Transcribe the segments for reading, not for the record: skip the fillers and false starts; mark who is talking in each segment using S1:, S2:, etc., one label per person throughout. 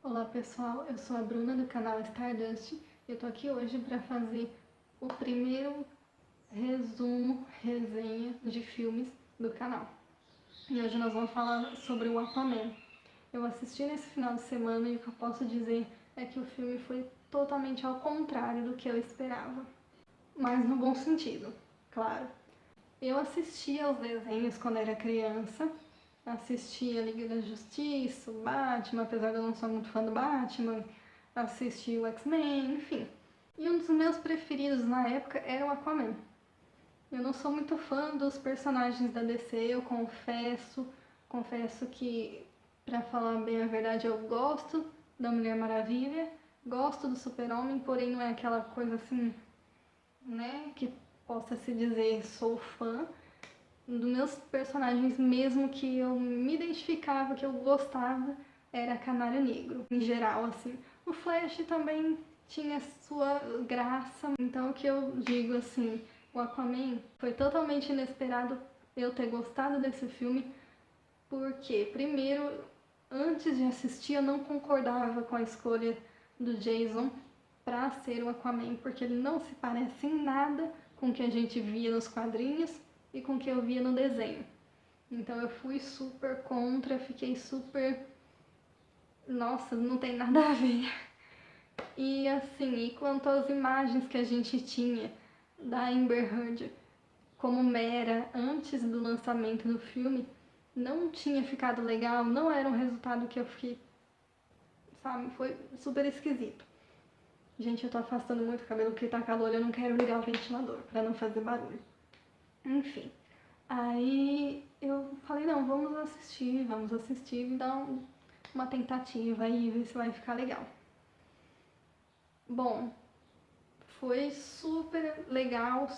S1: Olá pessoal, eu sou a Bruna do canal Stardust e eu tô aqui hoje para fazer o primeiro resenha de filmes do canal. E hoje nós vamos falar sobre o Aquaman. Eu assisti nesse final de semana e o que eu posso dizer é que o filme foi totalmente ao contrário do que eu esperava. Mas no bom sentido, claro. Eu assistia aos desenhos quando era criança, assistia Liga da Justiça, o Batman, apesar de eu não ser muito fã do Batman, assisti o X-Men, enfim. E um dos meus preferidos na época era o Aquaman. Eu não sou muito fã dos personagens da DC, eu confesso que, pra falar bem a verdade, eu gosto da Mulher Maravilha, gosto do Super-Homem, porém não é aquela coisa assim, né, que possa se dizer sou fã. Dos meus personagens mesmo que eu me identificava, que eu gostava, era Canário Negro, em geral, assim. O Flash também tinha sua graça, então o que eu digo, assim, o Aquaman foi totalmente inesperado eu ter gostado desse filme, porque, primeiro, antes de assistir eu não concordava com a escolha do Jason para ser o Aquaman, porque ele não se parece em nada com o que a gente via nos quadrinhos e com o que eu via no desenho. Então eu fui super contra, fiquei super... Nossa, não tem nada a ver. E assim, e quanto às imagens que a gente tinha da Amber Heard como Mera antes do lançamento do filme, não tinha ficado legal, não era um resultado que eu fiquei, sabe, foi super esquisito. Gente, eu tô afastando muito o cabelo porque tá calor, eu não quero ligar o ventilador pra não fazer barulho. Enfim, aí eu falei, não, vamos assistir e dar uma tentativa e ver se vai ficar legal. Bom, foi super legal,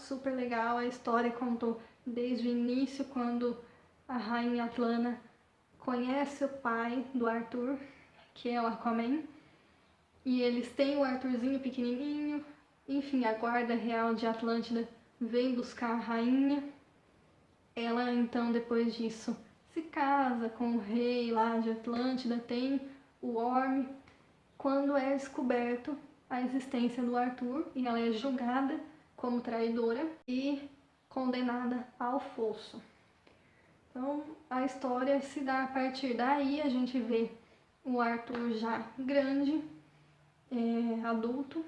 S1: a história contou desde o início, quando a rainha Atlana conhece o pai do Arthur, que é o Aquaman, e eles têm o Arthurzinho pequenininho, enfim, a guarda real de Atlântida vem buscar a rainha. Ela então, depois disso, se casa com o rei lá de Atlântida, tem o Orm. Quando é descoberto a existência do Arthur, e ela é julgada como traidora e condenada ao fosso. Então a história se dá a partir daí, a gente vê o Arthur já grande, adulto,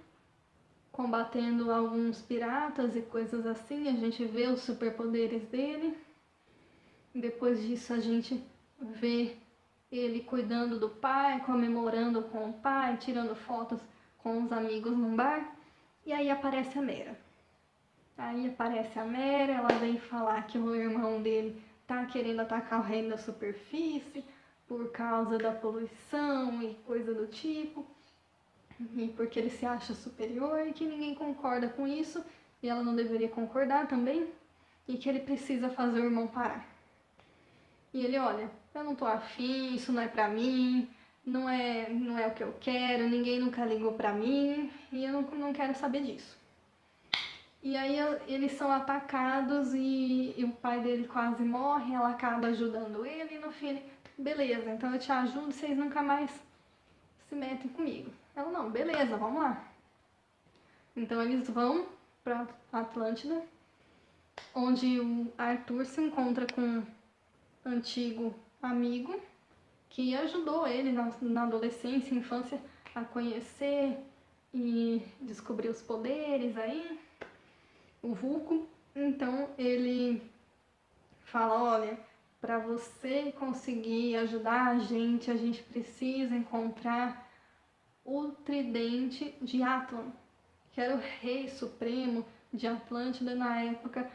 S1: combatendo alguns piratas e coisas assim, a gente vê os superpoderes dele. Depois disso a gente vê ele cuidando do pai, comemorando com o pai, tirando fotos com os amigos num bar. E aí aparece a Mera. Ela vem falar que o irmão dele tá querendo atacar o reino da superfície por causa da poluição e coisa do tipo, e porque ele se acha superior e que ninguém concorda com isso, e ela não deveria concordar também, e que ele precisa fazer o irmão parar. E ele, olha, eu não tô afim, isso não é pra mim, não é o que eu quero, ninguém nunca ligou pra mim, e eu não quero saber disso. E aí eles são atacados e o pai dele quase morre, ela acaba ajudando ele, e no fim ele, beleza, então eu te ajudo, vocês nunca mais se metem comigo. Ela, não, beleza, vamos lá. Então eles vão pra Atlântida, onde o Arthur se encontra com um antigo amigo que ajudou ele na adolescência, infância, a conhecer e descobrir os poderes aí, o Vulco. Então ele fala, olha, para você conseguir ajudar a gente precisa encontrar o tridente de Atlan, que era o rei supremo de Atlântida na época,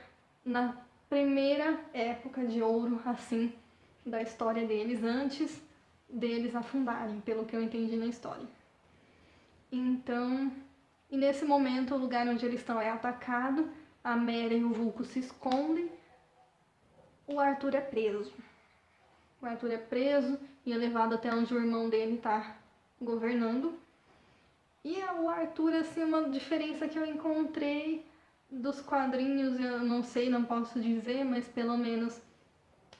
S1: na primeira época de ouro, assim, da história deles, antes deles afundarem, pelo que eu entendi na história. Então, e nesse momento, o lugar onde eles estão é atacado, a Mera e o Vulco se escondem, o Arthur é preso. O Arthur é preso e é levado até onde o irmão dele está governando. E o Arthur, assim, uma diferença que eu encontrei dos quadrinhos, eu não sei, não posso dizer, mas pelo menos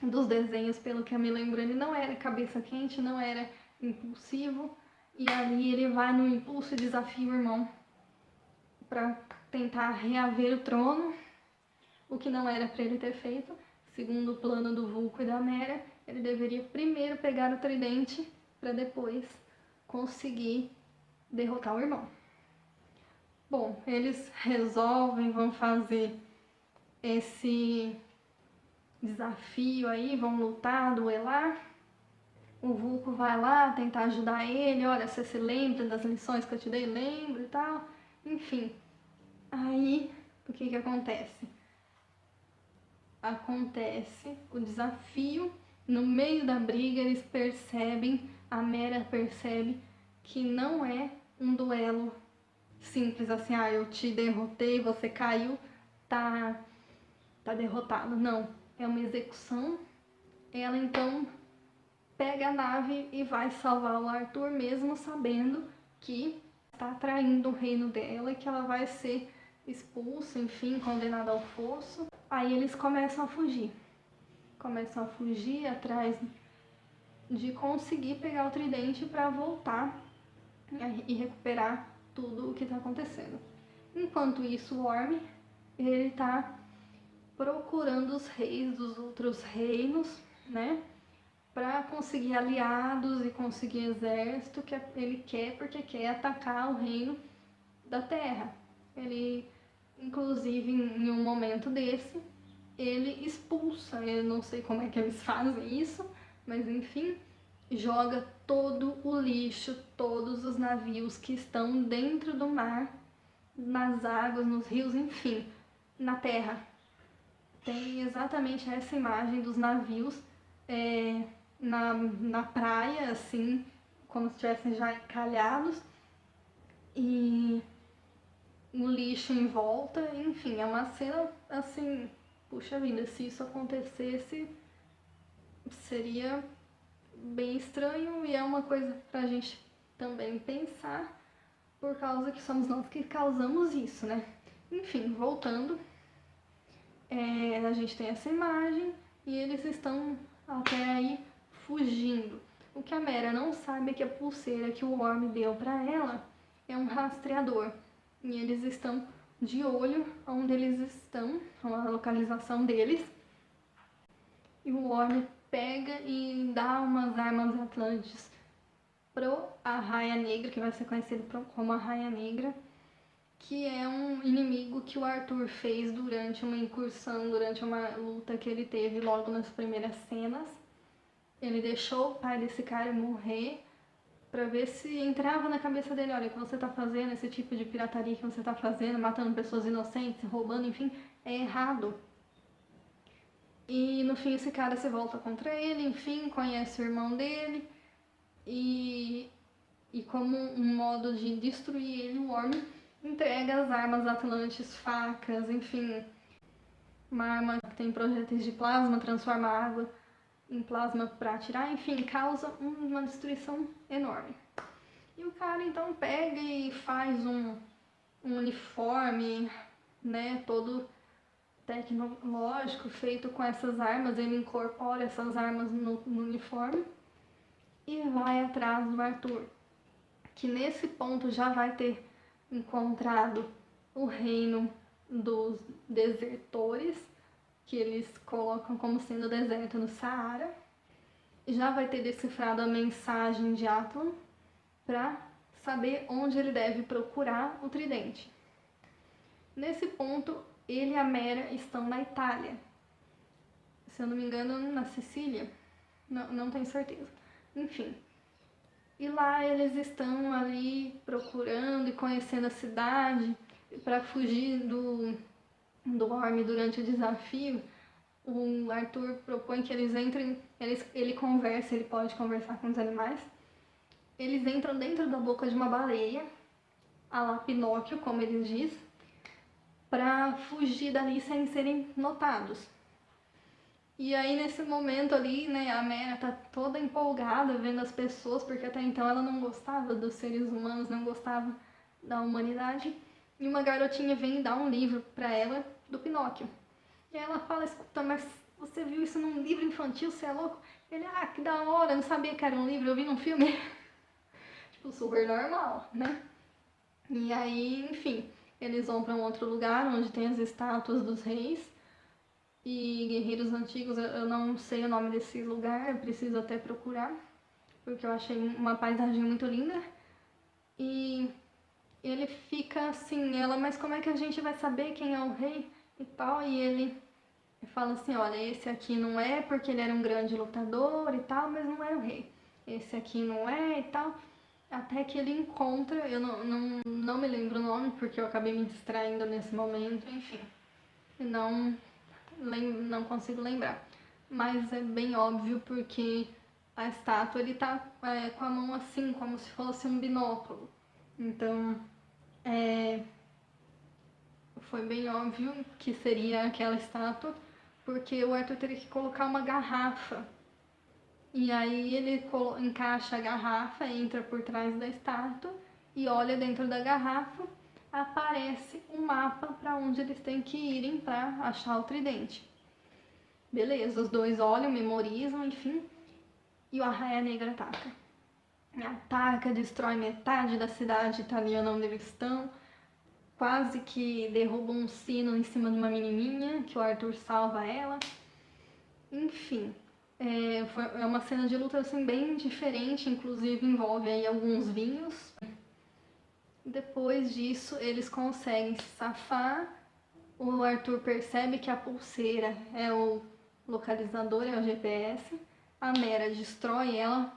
S1: dos desenhos, pelo que eu me lembro, ele não era cabeça quente, não era impulsivo, E ali ele vai no impulso e desafia o irmão para tentar reaver o trono, o que não era para ele ter feito. Segundo o plano do Vulco e da Mera, ele deveria primeiro pegar o tridente para depois conseguir derrotar o irmão. Bom, eles resolvem, vão fazer esse desafio aí, vão lutar, duelar. O Vulco vai lá tentar ajudar ele, olha, você se lembra das lições que eu te dei? Lembro e tal. Enfim, aí o que acontece? Acontece o desafio, no meio da briga eles percebem, a Mera percebe que não é um duelo simples assim, eu te derrotei, você caiu, tá derrotado. Não, é uma execução. Ela então pega a nave e vai salvar o Arthur, mesmo sabendo que está traindo o reino dela e que ela vai ser expulsa, enfim, condenada ao fosso. Aí eles começam a fugir atrás de conseguir pegar o tridente para voltar e recuperar tudo o que está acontecendo. Enquanto isso, o Orm, ele está procurando os reis dos outros reinos, né, para conseguir aliados e conseguir exército que ele quer, porque quer atacar o reino da Terra. Ele, inclusive, em um momento desse, ele expulsa, eu não sei como é que eles fazem isso, mas enfim, joga todo o lixo, todos os navios que estão dentro do mar, nas águas, nos rios, enfim, na terra. Tem exatamente essa imagem dos navios na praia, assim, como se estivessem já encalhados, e o lixo em volta, enfim, é uma cena assim, puxa vida, se isso acontecesse, seria bem estranho e é uma coisa pra gente também pensar, por causa que somos nós que causamos isso, né? Enfim, voltando, a gente tem essa imagem e eles estão até aí fugindo. O que a Mera não sabe é que a pulseira que o Orm deu pra ela é um rastreador. E eles estão de olho onde eles estão, a localização deles. E o Orm pega e dá umas armas atlantes pro Arraia Negra, que vai ser conhecido como Arraia Negra, que é um inimigo que o Arthur fez durante uma incursão, durante uma luta que ele teve logo nas primeiras cenas. Ele deixou o pai desse cara morrer pra ver se entrava na cabeça dele, olha, o que você tá fazendo, esse tipo de pirataria que você tá fazendo, matando pessoas inocentes, roubando, enfim, é errado. E no fim esse cara se volta contra ele, enfim, conhece o irmão dele e como um modo de destruir ele, o Orm entrega as armas atlantes, facas, enfim, uma arma que tem projéteis de plasma, transforma a água em plasma para atirar, enfim, causa uma destruição enorme. E o cara então pega e faz um uniforme, né, todo tecnológico, feito com essas armas, ele incorpora essas armas no uniforme e vai atrás do Arthur, que nesse ponto já vai ter encontrado o reino dos desertores, que eles colocam como sendo o deserto no Saara, já vai ter decifrado a mensagem de Atlan para saber onde ele deve procurar o tridente. Nesse ponto, ele e a Mera estão na Itália. Se eu não me engano, na Sicília. Não tenho certeza. Enfim. E lá eles estão ali procurando e conhecendo a cidade para fugir do Orm durante o desafio. O Arthur propõe que eles entrem, ele conversa, ele pode conversar com os animais. Eles entram dentro da boca de uma baleia, a la Pinóquio, como eles diz, para fugir dali sem serem notados. E aí nesse momento ali, né, a Mera tá toda empolgada vendo as pessoas, porque até então ela não gostava dos seres humanos, não gostava da humanidade. E uma garotinha vem dar um livro para ela do Pinóquio. E aí ela fala, escuta, mas você viu isso num livro infantil, você é louco? Ele, que da hora, não sabia que era um livro, eu vi num filme. tipo, super normal, né? E aí, enfim, eles vão para um outro lugar onde tem as estátuas dos reis e guerreiros antigos. Eu não sei o nome desse lugar, eu preciso até procurar, porque eu achei uma paisagem muito linda. E ele fica assim, ela, mas como é que a gente vai saber quem é o rei e tal? E ele fala assim, olha, esse aqui não é porque ele era um grande lutador e tal, mas não é o rei. Esse aqui não é e tal. Até que ele encontra, eu não me lembro o nome, porque eu acabei me distraindo nesse momento, enfim. Não consigo lembrar. Mas é bem óbvio porque a estátua ele tá com a mão assim, como se fosse um binóculo. Então, foi bem óbvio que seria aquela estátua, porque o Arthur teria que colocar uma garrafa. E aí ele encaixa a garrafa, entra por trás da estátua e olha dentro da garrafa, aparece um mapa para onde eles têm que irem para achar o tridente. Beleza, os dois olham, memorizam, enfim, e o Arraia Negra ataca. Ataca, destrói metade da cidade italiana onde eles estão, quase que derruba um sino em cima de uma menininha, que o Arthur salva ela. Enfim, é uma cena de luta assim, bem diferente, inclusive envolve aí alguns vinhos. Depois disso, eles conseguem se safar. O Arthur percebe que a pulseira é o localizador, é o GPS. A Mera destrói ela,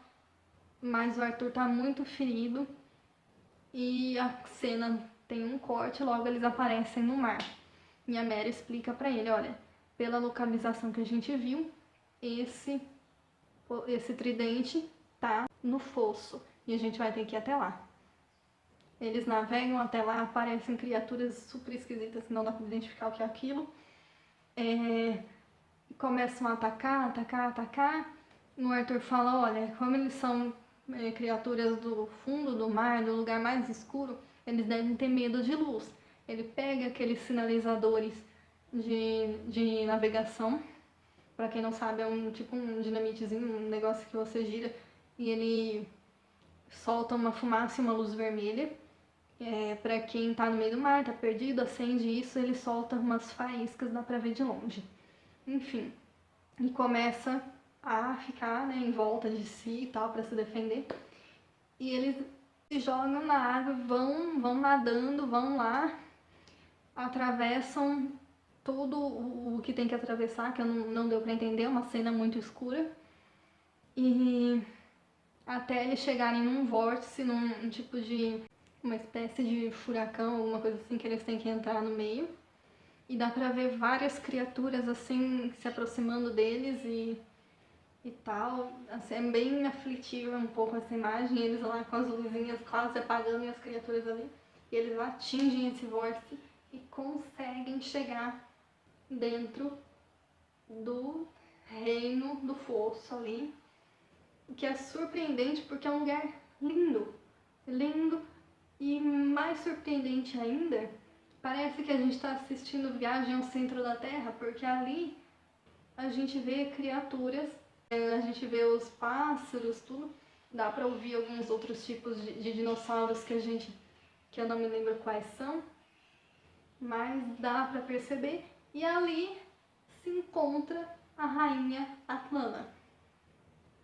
S1: mas o Arthur tá muito ferido e a cena tem um corte, logo eles aparecem no mar. E a Mera explica pra ele, olha, pela localização que a gente viu, esse tridente tá no fosso e a gente vai ter que ir até lá. Eles navegam até lá, aparecem criaturas super esquisitas que não dá pra identificar o que é aquilo. Começam a atacar. O Arthur fala, olha, como eles são criaturas do fundo do mar, do lugar mais escuro, eles devem ter medo de luz. Ele pega aqueles sinalizadores de navegação. Pra quem não sabe, é tipo um dinamitezinho, um negócio que você gira e ele solta uma fumaça e uma luz vermelha. Pra quem tá no meio do mar, tá perdido, acende isso, ele solta umas faíscas, dá pra ver de longe. Enfim, e começa a ficar, né, em volta de si e tal, pra se defender. E eles se jogam na água, vão nadando, vão lá, atravessam tudo o que tem que atravessar, que não deu pra entender, uma cena muito escura. E até eles chegarem num vórtice, num tipo de uma espécie de furacão, alguma coisa assim, que eles têm que entrar no meio. E dá pra ver várias criaturas assim se aproximando deles e tal. Assim, é bem aflitiva um pouco essa imagem, eles lá com as luzinhas quase apagando e as criaturas ali. E eles atingem esse vórtice e conseguem chegar dentro do reino do fosso ali, o que é surpreendente porque é um lugar lindo, lindo, e mais surpreendente ainda, parece que a gente está assistindo Viagem ao Centro da Terra, porque ali a gente vê criaturas, a gente vê os pássaros, tudo, dá para ouvir alguns outros tipos de dinossauros que eu não me lembro quais são, mas dá para perceber, e ali se encontra a rainha Atlana.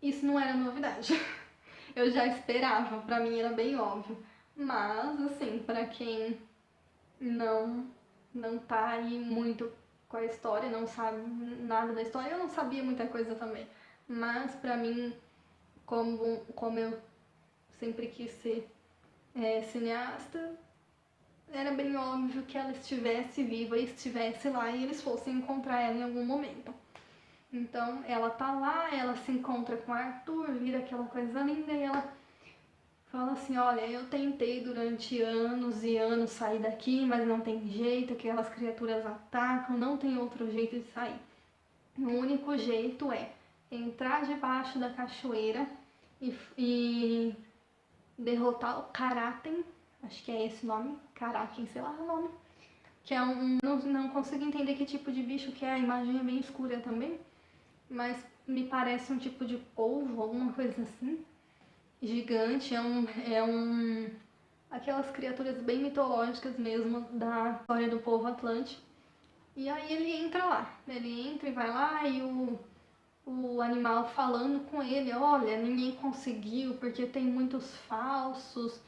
S1: Isso não era novidade. Eu já esperava, pra mim era bem óbvio. Mas, assim, pra quem não tá aí muito com a história, não sabe nada da história, eu não sabia muita coisa também. Mas pra mim, como eu sempre quis ser cineasta, era bem óbvio que ela estivesse viva e estivesse lá e eles fossem encontrar ela em algum momento. Então ela tá lá, ela se encontra com o Arthur, vira aquela coisa linda e ela fala assim, olha, eu tentei durante anos e anos sair daqui, mas não tem jeito, aquelas criaturas atacam, não tem outro jeito de sair. O único jeito é entrar debaixo da cachoeira e derrotar o Karaten, acho que é esse o nome, Karaken, sei lá o nome, que é não consigo entender que tipo de bicho que é, a imagem é bem escura também, mas me parece um tipo de polvo, alguma coisa assim. gigante, aquelas criaturas bem mitológicas mesmo da história do povo Atlante. E aí ele entra lá, ele entra e vai lá e o animal falando com ele, olha, ninguém conseguiu porque tem muitos falsos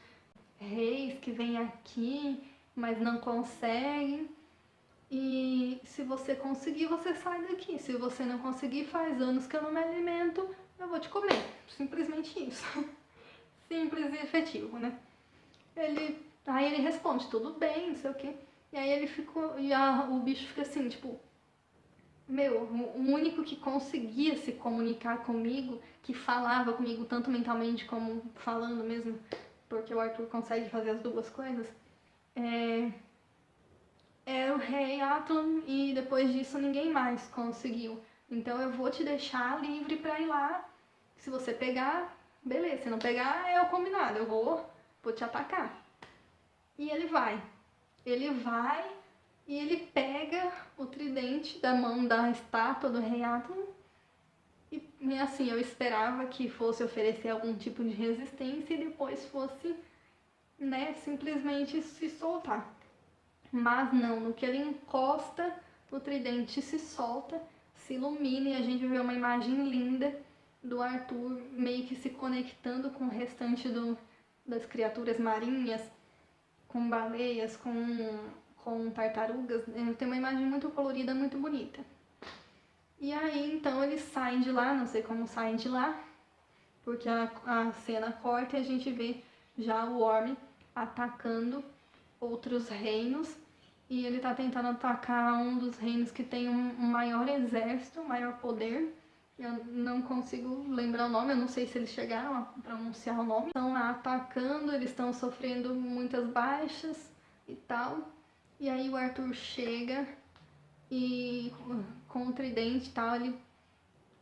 S1: reis que vêm aqui, mas não conseguem. E se você conseguir, você sai daqui. Se você não conseguir, faz anos que eu não me alimento, eu vou te comer. Simplesmente isso. Simples e efetivo, né? Aí ele responde, tudo bem, não sei o quê. E aí ele ficou. O bicho fica assim, tipo. Meu, o único que conseguia se comunicar comigo, que falava comigo tanto mentalmente como falando mesmo, porque o Arthur consegue fazer as duas coisas, era o rei Atlan, e depois disso ninguém mais conseguiu. Então eu vou te deixar livre pra ir lá. Se você pegar, beleza. Se não pegar, é o combinado. Eu vou te atacar. E ele vai. Ele vai e ele pega o tridente da mão da estátua do rei Atlan. E assim, eu esperava que fosse oferecer algum tipo de resistência e depois fosse, né, simplesmente se soltar. Mas não, no que ele encosta, o tridente se solta, se ilumina e a gente vê uma imagem linda do Arthur meio que se conectando com o restante das criaturas marinhas, com baleias, com tartarugas. Tem uma imagem muito colorida, muito bonita. E aí então eles saem de lá, não sei como saem de lá, porque a cena corta e a gente vê já o Orm atacando outros reinos. E ele tá tentando atacar um dos reinos que tem um maior exército, um maior poder. Eu não consigo lembrar o nome, eu não sei se eles chegaram a pronunciar o nome. Estão lá atacando, eles estão sofrendo muitas baixas e tal. E aí o Arthur chega e com o tridente e tal, eu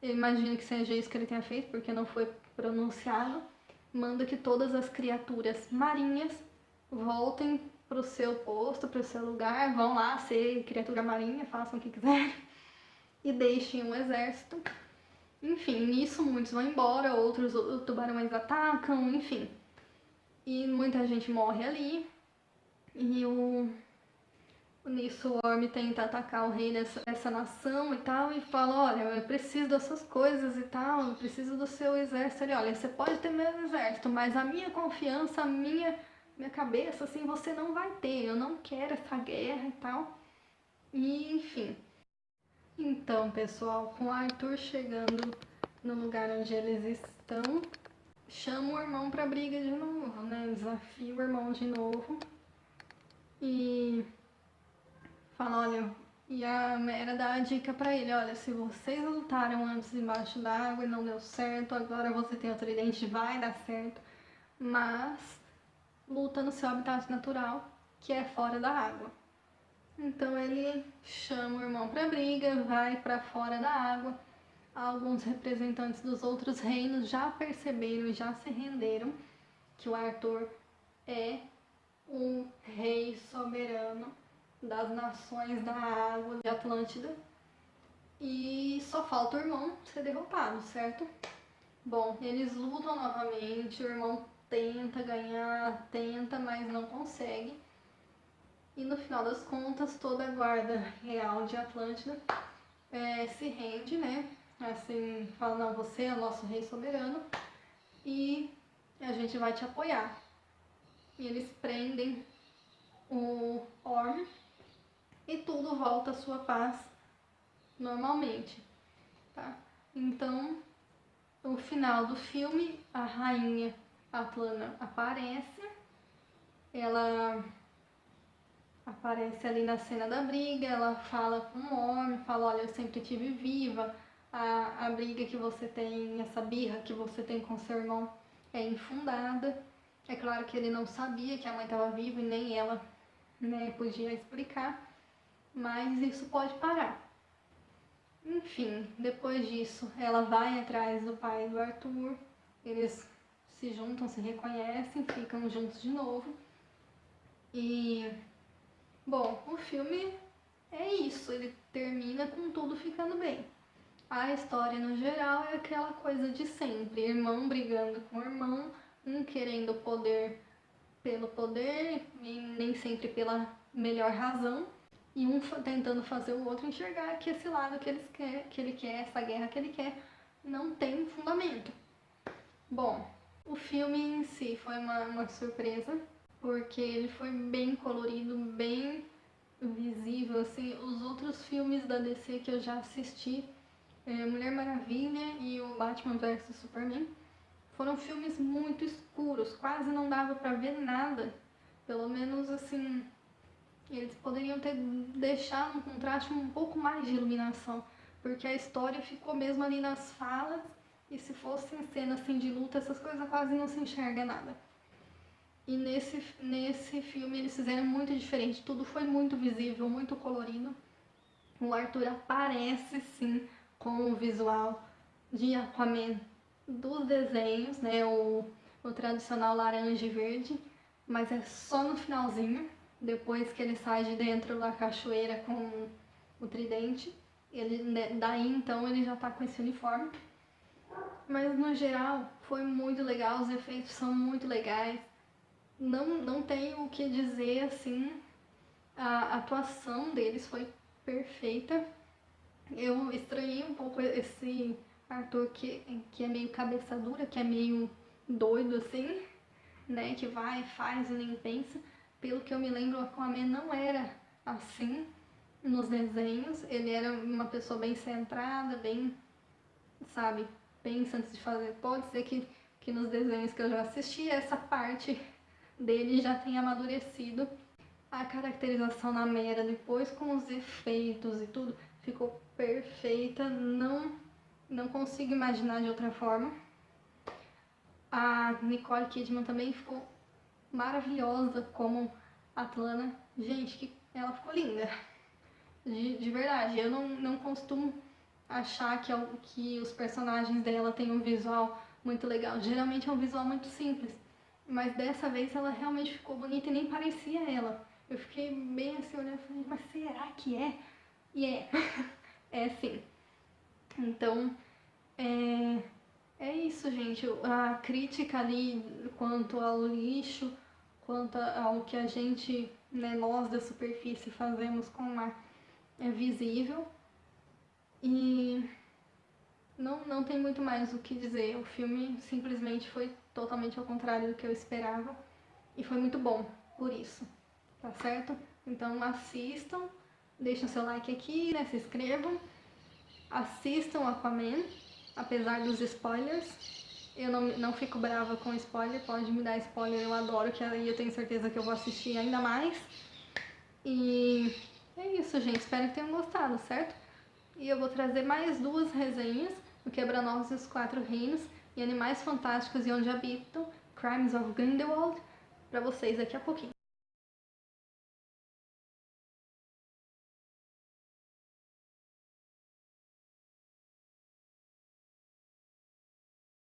S1: imagino que seja isso que ele tenha feito, porque não foi pronunciado. Manda que todas as criaturas marinhas voltem pro seu posto, pro seu lugar, vão lá ser criatura marinha, façam o que quiserem e deixem o exército. Enfim, nisso muitos vão embora, outros tubarões atacam, enfim. E muita gente morre ali. E nisso o Orm tenta atacar o rei dessa nação e tal, e fala, olha, eu preciso dessas coisas e tal, eu preciso do seu exército. Ele, olha, você pode ter meu exército, mas a minha confiança, a minha cabeça, assim, você não vai ter, eu não quero essa guerra e tal. E, enfim. Então, pessoal, com o Arthur chegando no lugar onde eles estão, chama o irmão pra briga de novo, né? Desafia o irmão de novo. E fala, olha, e a Mera dá a dica pra ele, olha, se vocês lutaram antes embaixo d'água e não deu certo, agora você tem o tridente, vai dar certo, mas luta no seu habitat natural, que é fora da água. Então ele chama o irmão pra briga, vai pra fora da água. Alguns representantes dos outros reinos já perceberam e já se renderam que o Arthur é um rei soberano das nações da água de Atlântida. E só falta o irmão ser derrotado, certo? Bom, eles lutam novamente, o irmão tenta ganhar, mas não consegue. E no final das contas, toda a guarda real de Atlântida se rende, né? Assim, fala, não, você é o nosso rei soberano e a gente vai te apoiar. E eles prendem o Orm e tudo volta à sua paz normalmente, tá? Então, no final do filme, a rainha Atlana aparece, ela aparece ali na cena da briga, ela fala com o Orm, fala, olha, eu sempre tive viva, a briga que você tem, essa birra que você tem com seu irmão é infundada. É claro que ele não sabia que a mãe estava viva e nem ela, né, podia explicar, mas isso pode parar. Enfim, depois disso, ela vai atrás do pai do Arthur, eles se juntam, se reconhecem, ficam juntos de novo. E, bom, o filme é isso, ele termina com tudo ficando bem. A história no geral é aquela coisa de sempre, irmão brigando com irmão, um querendo poder pelo poder e nem sempre pela melhor razão, e um tentando fazer o outro enxergar que esse lado que ele quer, essa guerra que ele quer, não tem fundamento. Bom, o filme em si foi uma surpresa, porque ele foi bem colorido, bem visível, assim, os outros filmes da DC que eu já assisti, Mulher Maravilha e o Batman vs Superman, foram filmes muito escuros, quase não dava pra ver nada. Pelo menos assim, eles poderiam ter deixado um contraste um pouco mais de iluminação, porque a história ficou mesmo ali nas falas, e se fosse em cena assim de luta, essas coisas quase não se enxerga nada. E nesse filme eles fizeram muito diferente, tudo foi muito visível, muito colorido. O Arthur aparece sim com o visual de Aquaman dos desenhos, né? O tradicional laranja e verde, mas é só no finalzinho, depois que ele sai de dentro da cachoeira com o tridente. Daí então ele já tá com esse uniforme. Mas no geral foi muito legal, os efeitos são muito legais. Não tenho o que dizer assim, a atuação deles foi perfeita. Eu estranhei um pouco esse Arthur que é meio cabeça dura, que é meio doido assim, né? Que vai, faz e nem pensa. Pelo que eu me lembro, o Aquaman não era assim nos desenhos. Ele era uma pessoa bem centrada, bem, sabe, pensa antes de fazer. Pode ser que nos desenhos que eu já assisti, essa parte dele já tenha amadurecido. A caracterização na Mera, depois com os efeitos e tudo, ficou perfeita, não consigo imaginar de outra forma. A Nicole Kidman também ficou maravilhosa como Atlana. Gente, ela ficou linda, de verdade. Eu não costumo achar que os personagens dela têm um visual muito legal. Geralmente é um visual muito simples, mas dessa vez ela realmente ficou bonita e nem parecia ela. Eu fiquei bem assim olhando e falei, mas será que é? E é. É sim. Então, é isso, gente. A crítica ali quanto ao lixo, quanto ao que a gente, né, nós da superfície fazemos com o mar, é visível. E não tem muito mais o que dizer. O filme simplesmente foi totalmente ao contrário do que eu esperava. E foi muito bom por isso. Tá certo? Então assistam. Deixem seu like aqui, né? Se inscrevam. Assistam Aquaman, apesar dos spoilers. Eu não fico brava com spoiler, pode me dar spoiler, eu adoro, que aí eu tenho certeza que eu vou assistir ainda mais. E é isso, gente. Espero que tenham gostado, certo? E eu vou trazer mais 2 resenhas, o Quebra-Nozes e os Quatro Reinos e Animais Fantásticos e Onde Habitam, Crimes of Grindelwald, pra vocês daqui a pouquinho.